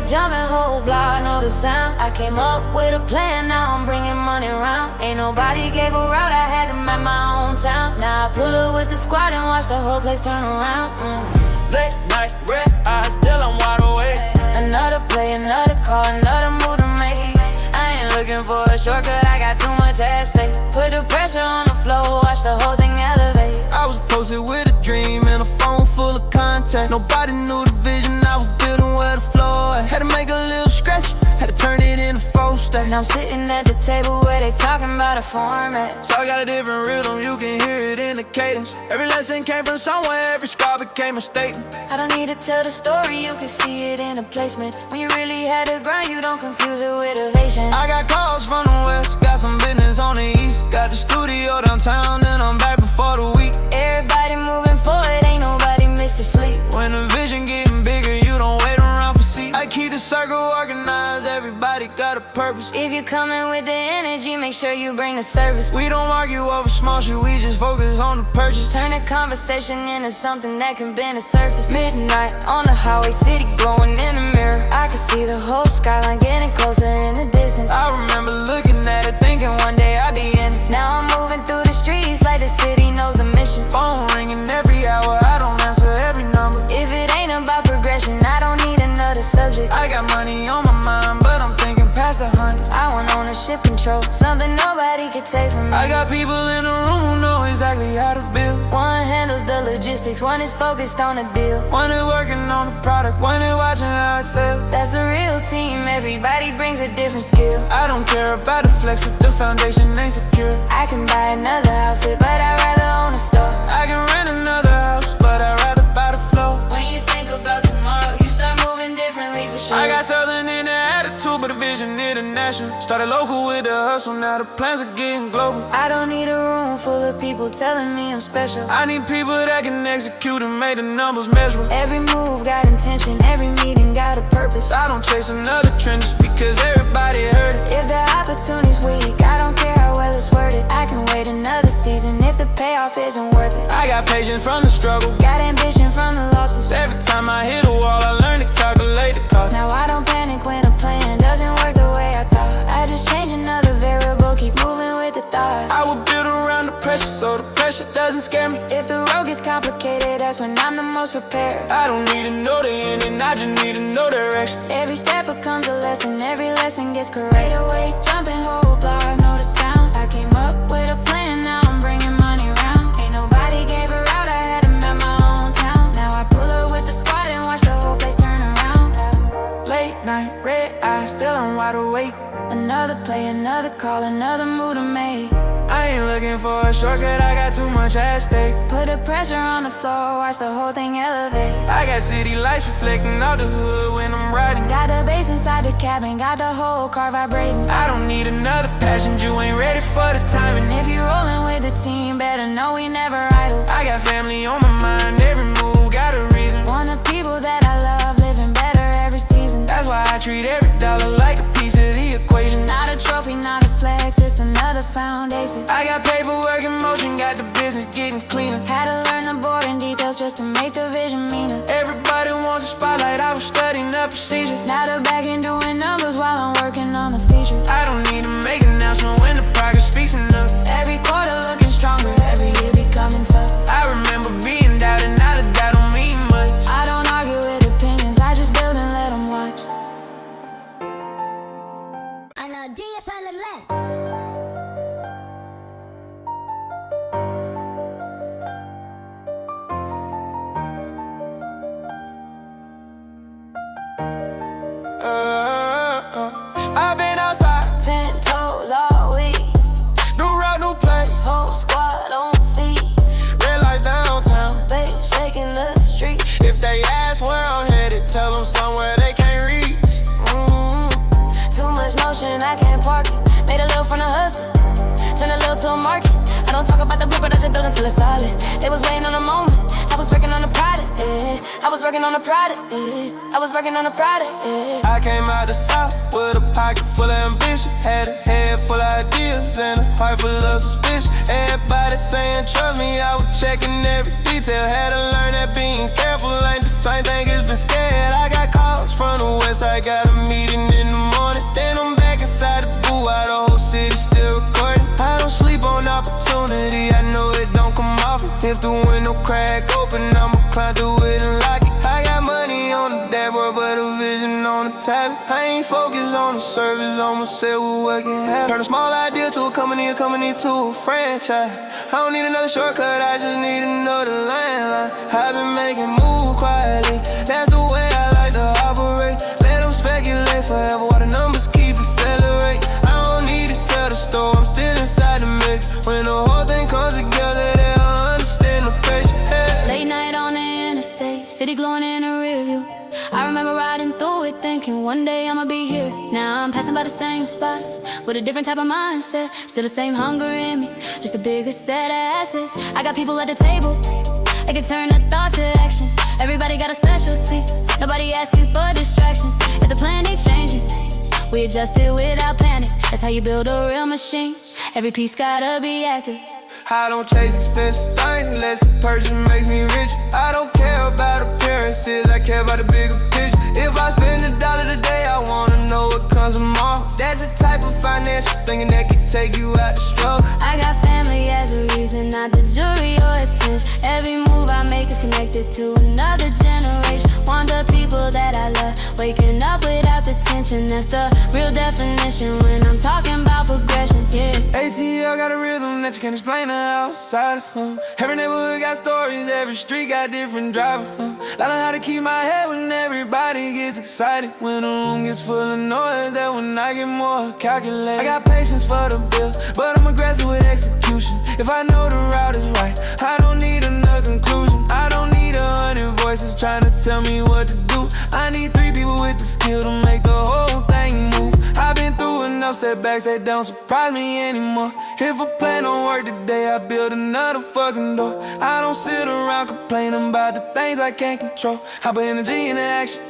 Jumping whole block, know the sound. I came up with a plan, now I'm bringing money around. Ain't nobody gave a route, I had to map my own town. Now I pull up with the squad and watch the whole place turn around. Late night, red eyes, still I'm wide awake. Another play, another call, another move to make. I ain't looking for a shortcut, I got too much at stake. Put the pressure on the floor, watch the whole thing elevate. I was posted with a dream and a phone full of contact. Nobody knew the vision, I was building where the floor at. Had to make a little scratch, had to turn it into 4 stacks. Now I'm sitting at the table where they talking about a format. So I got a different rhythm, you can hear it in the cadence. Every lesson came from somewhere, every scar became a statement. I don't need to tell the story, you can see it in the placement. When you really had to grind, you don't confuse it with evasion. I got calls from the west, got some business on the east. Got the studio downtown, and I'm back before the week. Everybody moving forward, ain't nobody missing sleep. When the vision getting bigger, you don't wait around for seats. I keep the circle organized, everybody got a purpose. If you're coming with the energy, make sure you bring the service. We don't argue over small shit, we just focus on the purchase. Turn the conversation into something that can bend the surface. Midnight on the highway, city glowing in the mirror. I can see the whole skyline getting closer in the distance. I remember looking at it, thinking one day I'd be in it. Now I'm moving through the streets like the city knows the mission. Phone ringing every hour, I don't answer every number. If it ain't about progression, I don't need another subject. I got money on my mind, but I'm thinking past the hundreds. I want ownership control, something nobody could take from me. I got people in the room who know exactly how to build. One handles the logistics, one is focused on the deal. One is working on the product, one is watching how it sells. That's a real team, everybody brings a different skill. I don't care about the flex if the foundation ain't secure. I can buy another outfit, but I'd rather own a store. I can rent another house, but I'd rather buy the floor. When you think about tomorrow, you start moving differently for sure. I got southern in the attitude, but the vision international. Started local with the hustle, now the plans are getting global. I don't need a room full of people telling me I'm special. I need people that can execute and make the numbers measurable. Every move got intention, every meeting got a purpose. I don't chase another trend just because everybody heard it. If the opportunity's weak, I don't care how well it's worded. I can wait another season if the payoff isn't worth it. I got patience from the struggle, got ambition from the losses. every time I hit a wall, I learn to calculate the cost. Now I don't panic when a plan doesn't work the way I thought. I just change another variable, keep moving with the thought. I will build around the pressure so the pressure doesn't scare me. If the road gets complicated, that's when I'm the most prepared. I don't need to know the ending, I just need to know direction. Every step becomes a lesson, every lesson gets correct. Away, jumping whole block, know the sound. I came up with a plan, now I'm bringing money around. Ain't nobody gave a route, I had to map my own town. Now I pull up with the squad and watch the whole place turn around. Late night, red eyes, still I'm wide awake. Another play, another call, another move to make. I ain't looking for a shortcut, I got too much at stake. Put the pressure on the floor, watch the whole thing elevate. I got city lights reflecting off the hood when I'm riding. Got the bass inside the cabin, got the whole car vibrating. I don't need another passion, you ain't ready for the timing. If you're rolling with the team, better know we never idle. I got family on my mind, every move got a reason. Want the people that I love, living better every season. That's why I treat every dollar like a piece of the equation. Not a trophy, not a flex, it's another foundation. I got paperwork in motion, got the business getting cleaner. Had to learn the boring details just to make the vision meaner. Everybody wants a spotlight, I was studying the procedure. Now the back end doing numbers while I'm working on the feature. I don't need to make an announcement when the progress speaks enough. Every quarter looking stronger, every year becoming tough. I remember being doubted, now the doubt don't mean much. I don't argue with opinions, I just build and let them watch. I've been outside, 10 toes all week, new route, new play, whole squad on feet. red lights downtown, Bass shaking the street. if they ask where I'm headed, tell them somewhere they can't reach. Too much motion, I can't park it. Made a little from the hustle, turn a little to a market. I don't talk about the blueprint, I just build until it's solid. They was waiting on a moment, I was working on the product. I was working on a product, I was working on a product, I came out the south with a pocket full of ambition. Had a head full of ideas and a heart full of suspicion. Everybody saying trust me, I was checking every detail. Had to learn that being careful ain't the same thing as being scared. I got calls from the west, I got a meeting in the morning. Then I'm back inside the booth while the whole city still recording. I don't sleep on opportunity, I know it don't come often. If the window crack open, I'ma climb through it and lock it. I got money on the dashboard, but a vision on the tablet. I ain't focused on the service, I'ma say what can happen. Turn a small idea to a company to a franchise. I don't need another shortcut, I just need another landline. I've been making moves quietly, that's the way I like to operate. Let them speculate forever while the numbers keep accelerating. I don't need to tell the story, I'm still inside the mix. When the whole thing comes together, they'll understand the patience. Yeah. Late night on the interstate, city glowing in a rear view. I remember riding through it thinking one day I'ma be here. Now I'm passing by the same spots with a different type of mindset. Still the same hunger in me, just a bigger set of assets. I got people at the table, they can turn a thought to action. Everybody got a specialty, nobody asking for distractions. If the plan needs changing, we adjust it without panic. That's how you build a real machine, every piece gotta be active. I don't chase expensive things unless the person makes me rich. I don't care about appearances, I care about the bigger picture. If I spend $1 today, I wanna know what comes tomorrow. That's the type of financial thinking that can take you out the struggle. I got family as a reason, not the jury or attention. Every move I make is connected to another generation. Want the people that I love, waking up without the tension. That's the real definition when I'm talking about progression, yeah. ATL got a rhythm that you can't explain to outsiders. Every neighborhood got stories, every street got different drivers. I know how to keep my head when everybody gets excited. When the room gets full of noise, that when I get more calculated. I got patience for the bill, but I'm aggressive with execution. If I know the route is right, I don't need another conclusion. I don't need 100 voices trying to tell me what to do. I need 3 people with the skill to make the whole thing move. I've been through enough setbacks that don't surprise me anymore. If a plan don't work today, I build another fucking door. I don't sit around complaining about the things I can't control. I put energy into action,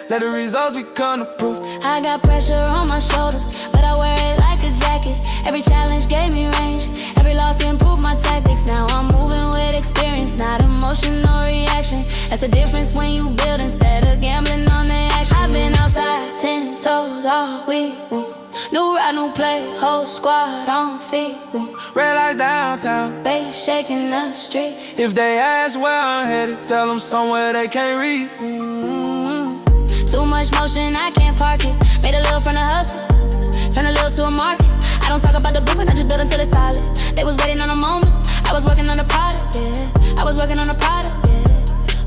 let the results become the proof. I got pressure on my shoulders, but I wear it like a jacket. Every challenge gave me range, every loss improved my tactics. Now I'm moving with experience, not emotional reaction. That's the difference when you build instead of gambling on the action. I've been outside 10 toes all week. New ride, new play, whole squad on feet. Red lights downtown, Bass shaking the street. if they ask where I'm headed, tell them somewhere they can't read. Too much motion, I can't park it. Made a little from the hustle, turn a little to a market. I don't talk about the blueprint, I just build until it's solid. They was waiting on a moment, I was working on the product, yeah. I was working on the product, yeah.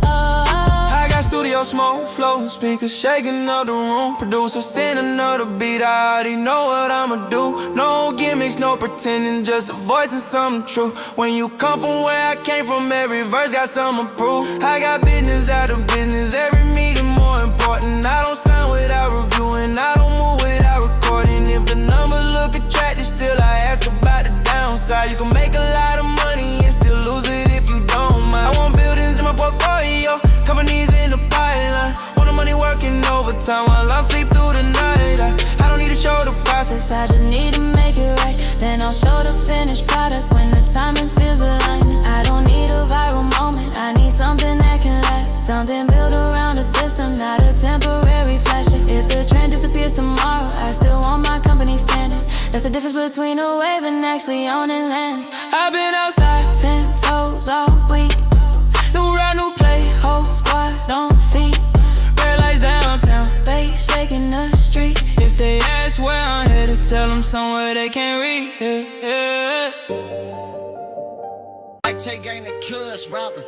I got studio smoke, floating speakers, shaking up the room. Producer send another beat, I already know what I'ma do. No gimmicks, no pretending, just a voice and something true. When you come from where I came from, every verse got something to prove. I got business out of business, every meeting more important. I don't sign without reviewing, I don't move without recording. If the numbers look attractive, still I ask about the downside. You can make a lot of money and still lose it if you don't mind. I want buildings in my portfolio, companies in the pipeline. Want the money working overtime while I sleep through the night. I don't need to show the process, I just need to make it right. Then I'll show the finished product when the timing feels aligned. I don't need a viral moment, I need something that can last. Something built around a system, not a temporary flash. If the trend disappears tomorrow, I still want my company standing. That's the difference between a wave and actually owning land. I've been outside 10 toes all week. New ride, new play, Whole squad on feet. red lights downtown, Bass shaking the street. if they ask where I'm headed, tell them somewhere they can't read. I take ain't a cuss rapper.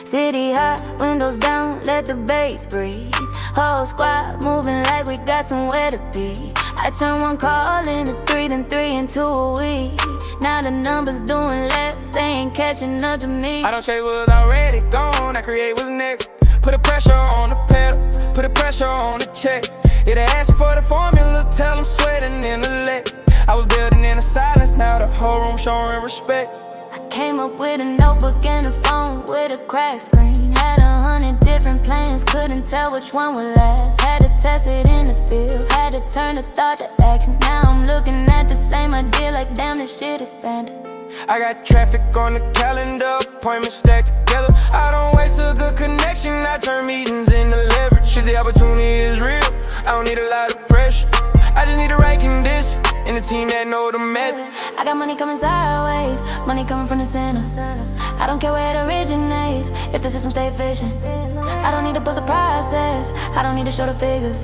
City hot, windows down, let the bass breathe. Whole squad moving like we got somewhere to be. I turn one call into 3, then 3 into a week. Now the numbers doing left, they ain't catching up to me. I don't chase what's already gone, I create what's next. Put the pressure on the pedal, put the pressure on the check. If they ask for the formula, tell them sweating in the leg. I was building in the silence, now the whole room showing respect. I came up with a notebook and a phone with a crack screen. Had 100 different plans, couldn't tell which one would last. Had to test it in the field, had to turn the thought to action. Now I'm looking at the same idea like damn, this shit expanded. I got traffic on the calendar, appointments stacked together. I don't waste a good connection, I turn meetings into leverage. If the opportunity is real, I don't need a lot of pressure. I just need the right condition and a team that know the method. I got money coming sideways, money coming from the center. I don't care where it originates, if the system stay efficient. I don't need to bust a process, I don't need to show the figures.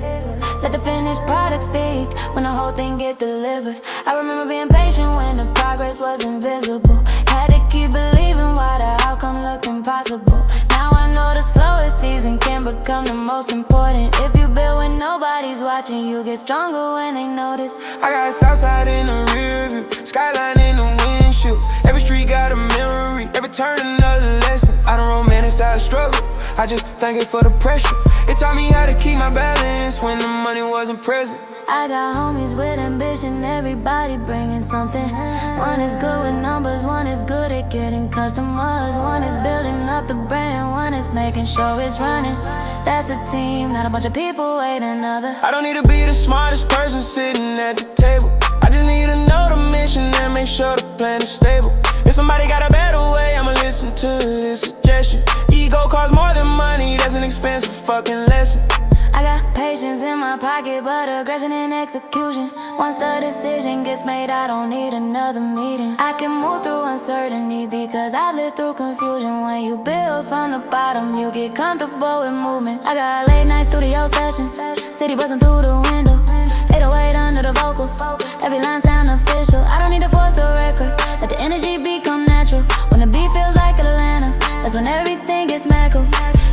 Let the finished product speak when the whole thing get delivered. I remember being patient when the progress was invisible. Had to keep believing while the outcome looked impossible. Now I know the slowest season can become the most important. If you build when nobody's watching, you get stronger when they notice. I got Southside in the rear view, skyline in the windshield. Every street got a memory, every turn another lesson. I don't romanticize struggle, I just thank it for the pressure. It taught me how to keep my balance when the money wasn't present. I got homies with ambition, everybody bringing something. One is good with numbers, one is good at getting customers. One is building up the brand, one is making sure it's running. That's a team, not a bunch of people waiting another. I don't need to be the smartest person sitting at the table. I just need to know the mission and make sure the plan is stable. If somebody got a better way, I'ma listen to this suggestion. Ego costs more than money, that's an expensive fucking lesson. I got patience in my pocket, but aggression in execution. Once the decision gets made, I don't need another meeting. I can move through uncertainty because I've lived through confusion. When you build from the bottom, you get comfortable with movement. I got late night studio sessions, city buzzing through the window. 808 under the vocals, every line sound official. I don't need to force a record, let the energy become natural. When the beat feels like Atlanta, that's when everything gets mackled.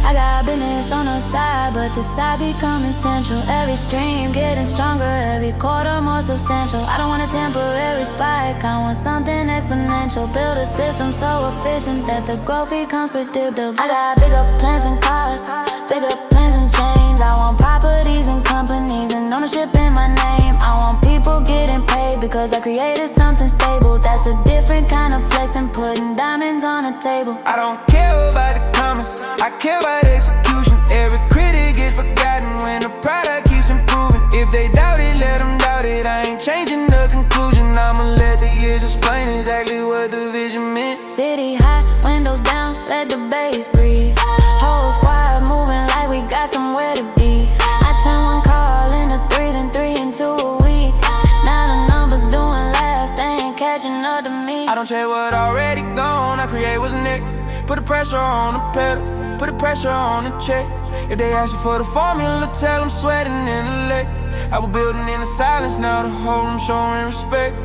I got business on the side, but the side becoming central. Every stream getting stronger, every quarter more substantial. I don't want a temporary spike, I want something exponential. Build a system so efficient that the growth becomes predictable. I got bigger plans and cars, bigger plans and chains. I want properties and companies and ownership in my name. I want people getting paid because I created something stable. That's a different kind of flex than putting diamonds on a table. I don't care about the comments, I care about execution. Every critic gets forgotten when the product keeps improving. If they doubt it, let them doubt it. I ain't changing the conclusion. I'ma let the years explain exactly what the vision meant. City high, windows down, let the bass breathe. Whole squad moving like we got somewhere to be. I turn one call into three, then three into a week. Now the numbers doing laps, they ain't catching up to me. I don't trade what already gone, I create what's next. Put the pressure on the pedal, put the pressure on the check. If they ask you for the formula, tell them sweating in the leg. I was building in the silence, now the whole room showing respect.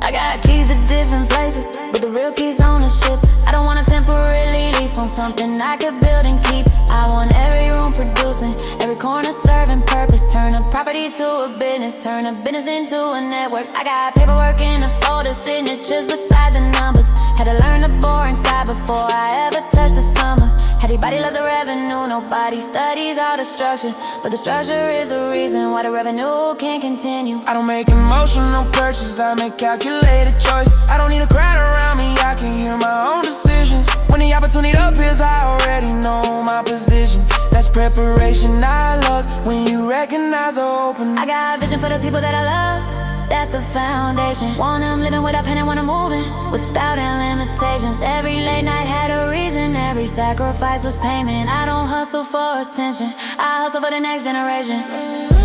I got keys to different places, but the real key's on the ship. I don't want a temporary lease on something I could build and keep. I want every room producing, every corner serving purpose. Turn a property to a business, turn a business into a network. I got paperwork in a folder, signatures beside the numbers. Had to learn the boring side before I ever touched the summer. Everybody loves the revenue, nobody studies all the structure. But the structure is the reason why the revenue can't continue. I don't make emotional purchases, I make calculated choices. I don't need a crowd around me, I can hear my own decisions. When the opportunity appears, I already know my position. That's preparation, I love when you recognize the open. I got vision for the people that I love, that's the foundation. Want them living without pain and want them moving without any limitations. Every late night had a reason, every sacrifice was payment. I don't hustle for attention, I hustle for the next generation.